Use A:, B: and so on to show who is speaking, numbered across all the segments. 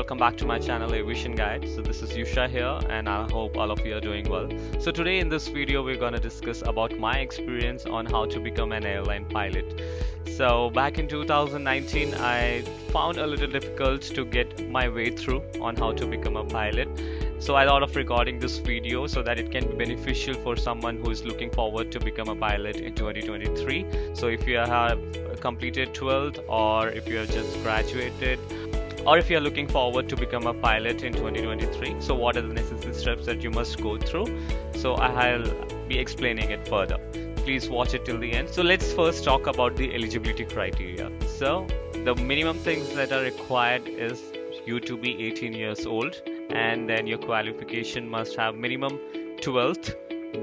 A: welcome back to my channel Aviation Guide. So this is Yusha here and I hope all of you are doing well. So today in this video we're going to discuss about my experience on how to become an airline pilot. So back in 2019 I found a little difficult to get my way through on how to become a pilot. So I thought of recording this video so that it can be beneficial for someone who is looking forward to become a pilot in 2023. So if you have completed 12th or if you have just graduated or if you are looking forward to become a pilot in 2023, so what are the necessary steps that you must go through? So I'll be explaining it further. Please watch it till the end. So let's first talk about the eligibility criteria. So the minimum things that are required is you to be 18 years old, and then your qualification must have minimum 12th,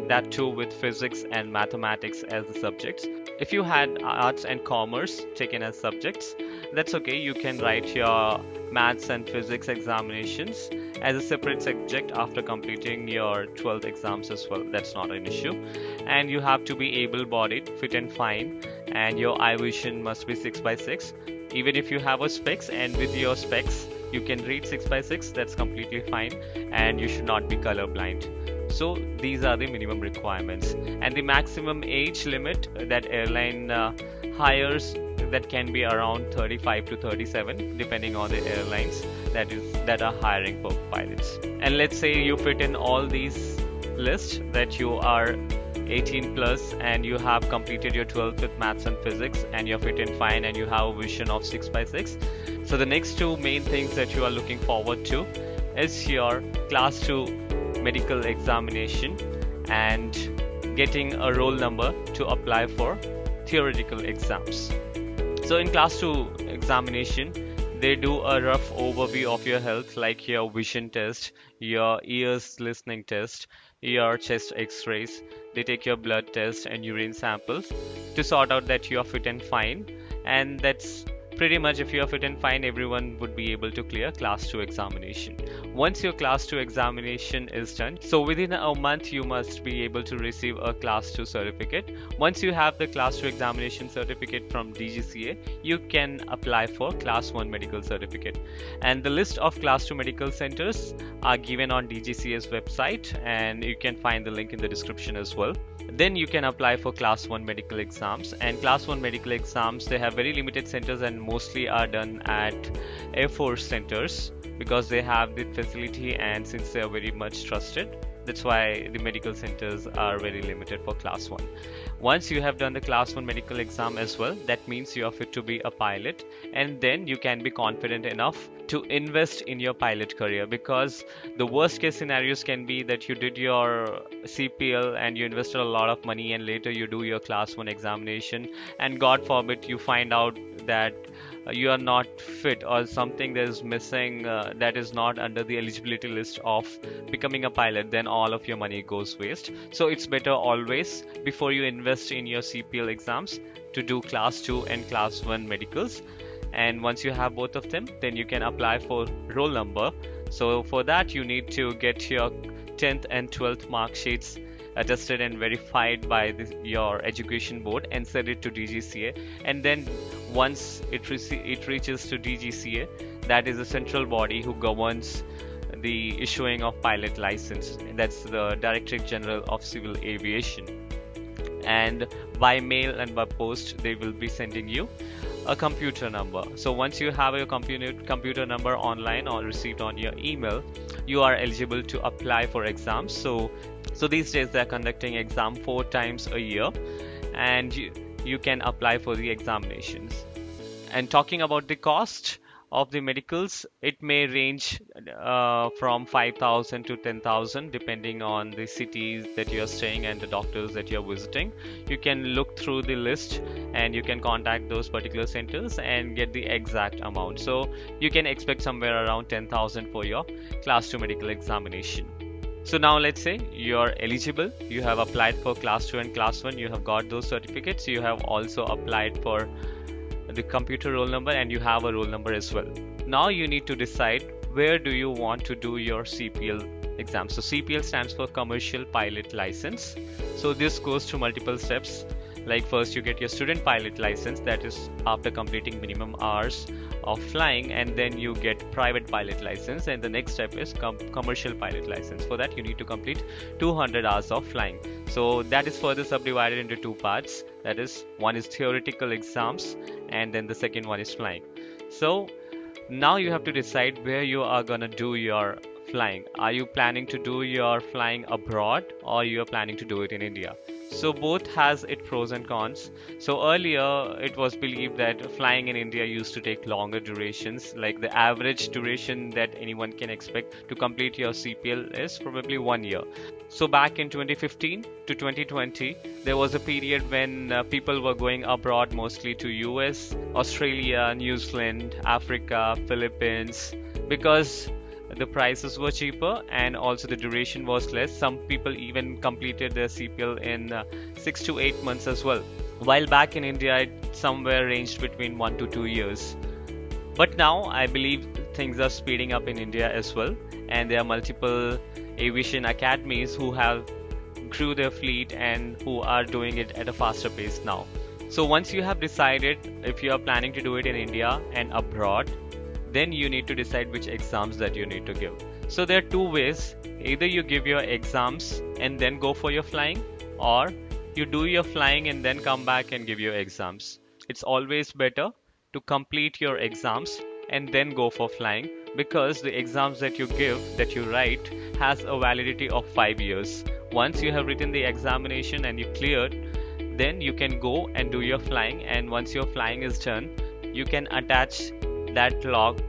A: that too with physics and mathematics as the subjects. If you had arts and commerce taken as subjects, that's okay. You can write your maths and physics examinations as a separate subject after completing your 12th exams as well. That's not an issue. And you have to be able-bodied, fit and fine, and your eye vision must be 6/6. Even if you have a specs and with your specs you can read 6/6, that's completely fine, and you should not be colorblind. So these are the minimum requirements, and the maximum age limit that airline hires, that can be around 35 to 37 depending on the airlines that are hiring for pilots. And let's say you fit in all these lists, that you are 18 plus and you have completed your 12th with maths and physics and you're fit and fine and you have a vision of 6/6. So the next two main things that you are looking forward to is your class 2 medical examination and getting a roll number to apply for theoretical exams. So in class 2 examination, they do a rough overview of your health, like your vision test, your ears listening test, your chest x-rays. They take your blood test and urine samples to sort out that you are fit and fine, and that's pretty much, if you are fit and fine, everyone would be able to clear class 2 examination. Once your class 2 examination is done, so within a month you must be able to receive a class 2 certificate. Once you have the class 2 examination certificate from DGCA, you can apply for class 1 medical certificate. And the list of class 2 medical centers are given on DGCA's website, and you can find the link in the description as well. Then you can apply for class 1 medical exams, and class 1 medical exams, they have very limited centers and mostly are done at Air Force centers because they have the facility, and since they are very much trusted, that's why the medical centers are very limited for class 1. Once you have done the class 1 medical exam as well, that means you are fit to be a pilot, and then you can be confident enough to invest in your pilot career, because the worst case scenarios can be that you did your CPL and you invested a lot of money, and later you do your class 1 examination and God forbid you find out that you are not fit or something that is missing, that is not under the eligibility list of becoming a pilot, then all of your money goes waste. So it's better always, before you invest in your CPL exams, to do class 2 and class 1 medicals. And once you have both of them, then you can apply for roll number. So for that you need to get your 10th and 12th mark sheets attested and verified by your education board and send it to DGCA. And then once it reaches to DGCA, that is the central body who governs the issuing of pilot license. That's the Directorate General of Civil Aviation. And by mail and by post, they will be sending you a computer number. So once you have your computer number online or received on your email, you are eligible to apply for exams. So these days they're conducting exam 4 times a year, and you can apply for the examinations. And talking about the cost of the medicals, it may range from 5,000 to 10,000 depending on the cities that you are staying and the doctors that you are visiting. You can look through the list and you can contact those particular centers and get the exact amount. So you can expect somewhere around 10,000 for your class 2 medical examination. So now let's say you're eligible, you have applied for class 2 and class 1, you have got those certificates, you have also applied for the computer roll number and you have a roll number as well. Now you need to decide where do you want to do your CPL exam. So CPL stands for Commercial Pilot License. So this goes through multiple steps. Like first you get your student pilot license, that is after completing minimum hours of flying, and then you get private pilot license, and the next step is commercial pilot license. For that you need to complete 200 hours of flying. So that is further subdivided into two parts, that is one is theoretical exams and then the second one is flying. So now you have to decide where you are gonna do your flying. Are you planning to do your flying abroad or you are planning to do it in India? So both has its pros and cons. So earlier it was believed that flying in India used to take longer durations, like the average duration that anyone can expect to complete your CPL is probably 1 year. So back in 2015 to 2020, there was a period when people were going abroad mostly to US, Australia, New Zealand, Africa, Philippines, because the prices were cheaper and also the duration was less. Some people even completed their CPL in 6 to 8 months as well. While back in India, it somewhere ranged between 1 to 2 years. But now I believe things are speeding up in India as well, and there are multiple aviation academies who have grew their fleet and who are doing it at a faster pace now. So once you have decided if you are planning to do it in India and abroad, then you need to decide which exams that you need to give. So there are two ways. Either you give your exams and then go for your flying, or you do your flying and then come back and give your exams. It's always better to complete your exams and then go for flying, because the exams that you give, that you write, has a validity of 5 years. Once you have written the examination and you cleared, then you can go and do your flying, and once your flying is done, you can attach that log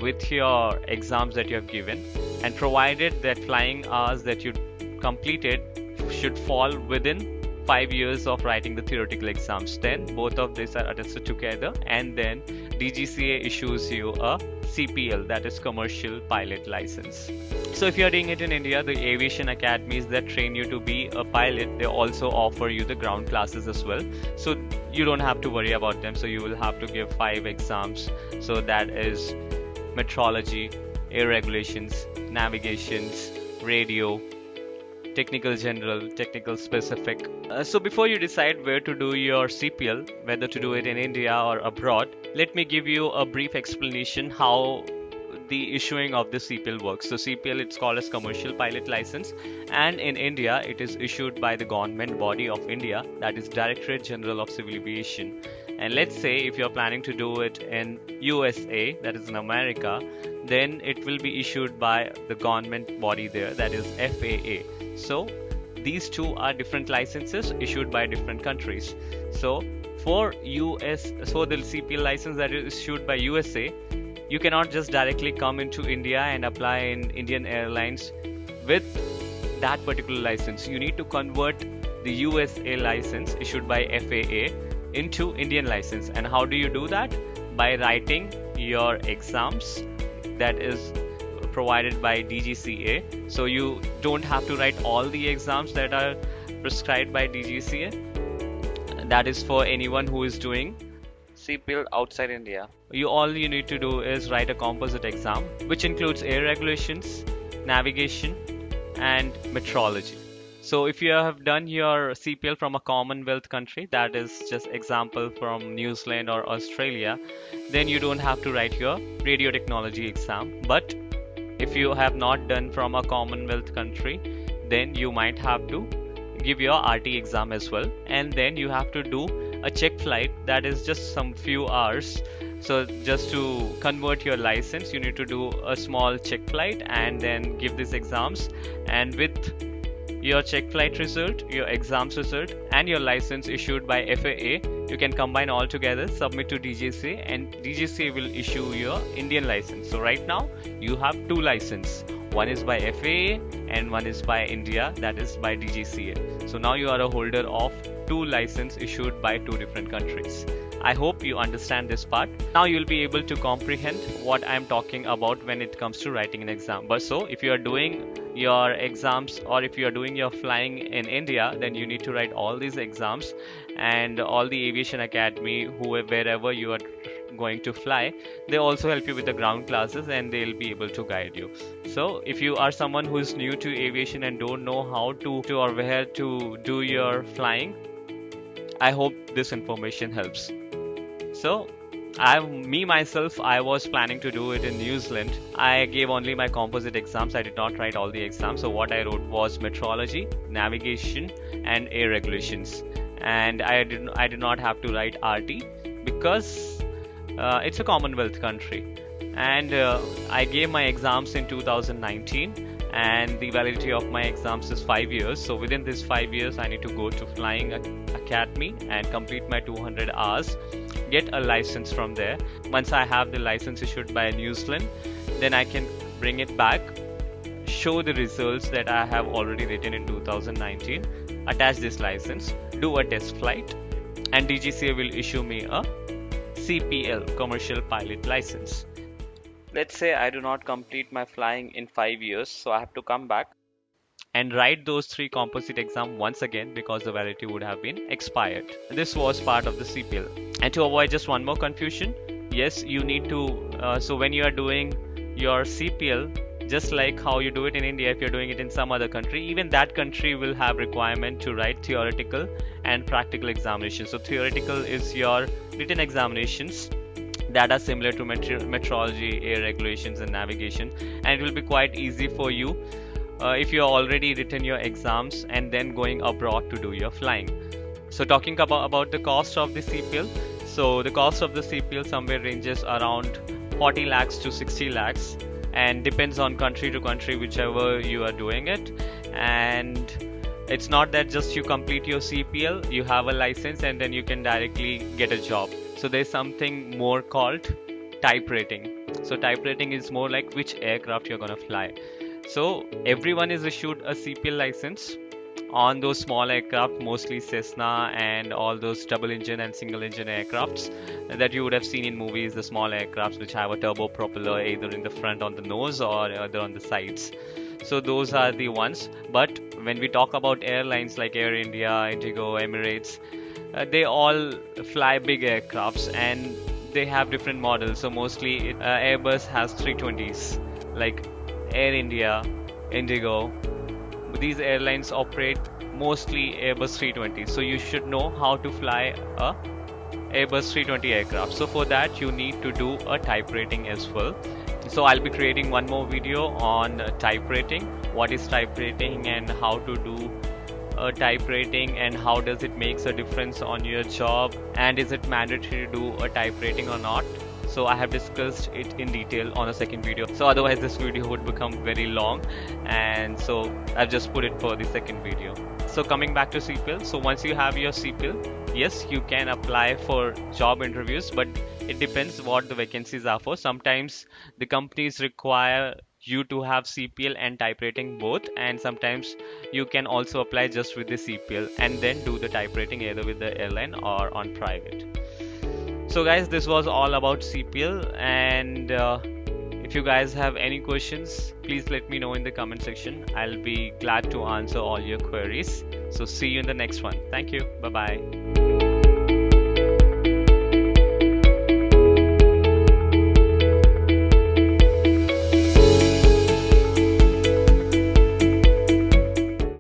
A: with your exams that you have given, and provided that flying hours that you completed should fall within 5 years of writing the theoretical exams, then both of these are attested together, and then DGCA issues you a CPL, that is commercial pilot license. So if you're doing it in India, the aviation academies that train you to be a pilot, they also offer you the ground classes as well. So you don't have to worry about them. So you will have to give 5 exams. So that is metrology, air regulations, navigations, radio, technical general, technical specific. So before you decide where to do your CPL, whether to do it in India or abroad, let me give you a brief explanation how the issuing of the CPL works. So CPL, it's called as commercial pilot license, and in India it is issued by the government body of India, that is Directorate General of Civil Aviation. And let's say if you're planning to do it in USA, that is in America, then it will be issued by the government body there, that is FAA. So these two are different licenses issued by different countries. So for the CPL license that is issued by USA, you cannot just directly come into India and apply in Indian Airlines with that particular license. You need to convert the USA license issued by FAA into Indian license. And how do you do that? By writing your exams that is provided by DGCA. So you don't have to write all the exams that are prescribed by DGCA. That is for anyone who is doing CPL outside India. All you need to do is write a composite exam, which includes air regulations, navigation, and metrology. So if you have done your CPL from a Commonwealth country, that is just example from New Zealand or Australia, then you don't have to write your radio technology exam. But if you have not done from a Commonwealth country, then you might have to give your RT exam as well, and then you have to do a check flight, that is just some few hours. So just to convert your license, you need to do a small check flight and then give these exams, and with your check flight result, your exams result, and your license issued by FAA, you can combine all together, submit to DGCA, and DGCA will issue your Indian license. So right now you have 2 licenses. One is by FAA and one is by India, that is by DGCA. So now you are a holder of 2 licenses issued by 2 different countries. I hope you understand this part. Now you'll be able to comprehend what I'm talking about when it comes to writing an exam. But so if you are doing your exams or if you are doing your flying in India, then you need to write all these exams, and all the aviation academy, wherever you are going to fly, they also help you with the ground classes and they'll be able to guide you. So if you are someone who is new to aviation and don't know how to or where to do your flying, I hope this information helps. So I was planning to do it in New Zealand. I gave only my composite exams. I did not write all the exams. So what I wrote was meteorology, navigation, and air regulations. And I did not have to write RT because it's a Commonwealth country. And I gave my exams in 2019. And the validity of my exams is 5 years. So within this 5 years, I need to go to flying academy and complete my 200 hours, get a license from there. Once I have the license issued by New Zealand, then I can bring it back, show the results that I have already written in 2019, attach this license, do a test flight, and DGCA will issue me a CPL, commercial pilot license. Let's say I do not complete my flying in 5 years, so I have to come back and write those 3 composite exams once again because the validity would have been expired. This was part of the CPL. And to avoid just one more confusion, yes, you need to, so when you are doing your CPL, just like how you do it in India, if you're doing it in some other country, even that country will have requirement to write theoretical and practical examinations. So theoretical is your written examinations that are similar to meteorology, air regulations, and navigation, and it will be quite easy for you if you have already written your exams and then going abroad to do your flying. So talking about the cost of the CPL, so the cost of the CPL somewhere ranges around 40 lakhs to 60 lakhs and depends on country to country, whichever you are doing it. And it's not that just you complete your CPL, you have a license, and then you can directly get a job. So there's something more called type rating. So type rating is more like which aircraft you're gonna fly. So everyone is issued a CPL license on those small aircraft, mostly Cessna and all those double engine and single engine aircrafts that you would have seen in movies, the small aircrafts which have a turbo propeller either in the front on the nose or either on the sides. So those are the ones. But when we talk about airlines like Air India, Indigo, Emirates, they all fly big aircrafts and they have different models. So mostly Airbus has 320s, like Air India, Indigo. These airlines operate mostly Airbus 320. So you should know how to fly a Airbus 320 aircraft. So for that you need to do a type rating as well. So I'll be creating one more video on type rating, what is type rating and how to do a type rating and how does it makes a difference on your job, and is it mandatory to do a type rating or not. So I have discussed it in detail on a second video. So otherwise this video would become very long, and so I've just put it for the second video. So coming back to CPL, so once you have your CPL, yes, you can apply for job interviews, but it depends what the vacancies are for. Sometimes the companies require you to have CPL and type rating both, and sometimes you can also apply just with the CPL and then do the type rating either with the airline or on private. So guys, this was all about CPL, and if you guys have any questions, please let me know in the comment section. I'll be glad to answer all your queries. So see you in the next one. Thank you. Bye bye.